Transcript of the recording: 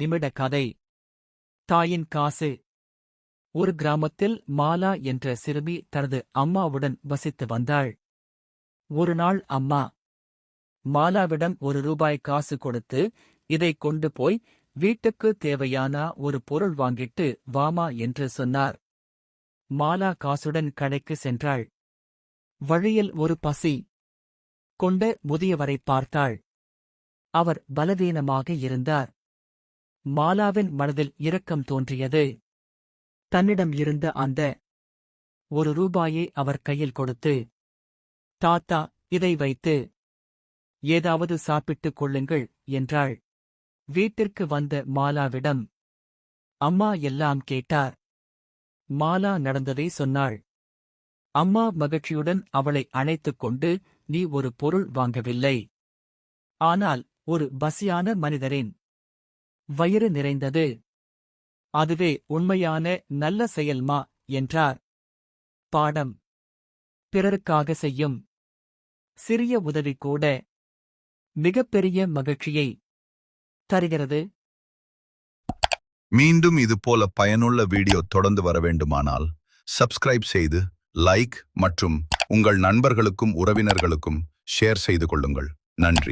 நிமிட கதை. தாயின் காசு. ஒரு கிராமத்தில் மாலா என்ற சிறுமி தனது அம்மாவுடன் வசித்து வந்தாள். ஒரு நாள் அம்மா மாலாவிடம் ₹1 காசு கொடுத்து, இதைக் கொண்டு போய் வீட்டுக்கு தேவையான ஒரு பொருள் வாங்கிட்டு வாமா என்று சொன்னார். மாலா காசுடன் கடைக்கு சென்றாள். வழியில் ஒரு பசி கொண்ட முதியவரை பார்த்தாள். அவர் பலவீனமாக இருந்தார். மாலாவின் மனதில் இரக்கம் தோன்றியது. தன்னிடம் இருந்த அந்த ₹1 அவர் கையில் கொடுத்து, தாத்தா, இதை வைத்து ஏதாவது சாப்பிட்டுக் கொள்ளுங்கள் என்றாள். வீட்டிற்கு வந்த மாலாவிடம் அம்மா எல்லாம் கேட்டார். மாலா நடந்ததை சொன்னாள். அம்மா மகிழ்ச்சியுடன் அவளை அணைத்துக் கொண்டு, நீ ஒரு பொருள் வாங்கவில்லை, ஆனால் ஒரு பசியான மனிதரின் வயிறு நிறைந்தது. அதுவே உண்மையான நல்ல செயல்மா என்றார். பாடம். பிறருக்காக செய்யும் சிறிய உதவி கூட மிகப்பெரிய மகிழ்ச்சியை தருகிறது. மீண்டும் இதுபோல பயனுள்ள வீடியோ தொடர்ந்து வர வேண்டுமானால் சப்ஸ்கிரைப் செய்து, லைக் மற்றும் உங்கள் நண்பர்களுக்கும் உறவினர்களுக்கும் ஷேர் செய்து கொள்ளுங்கள். நன்றி.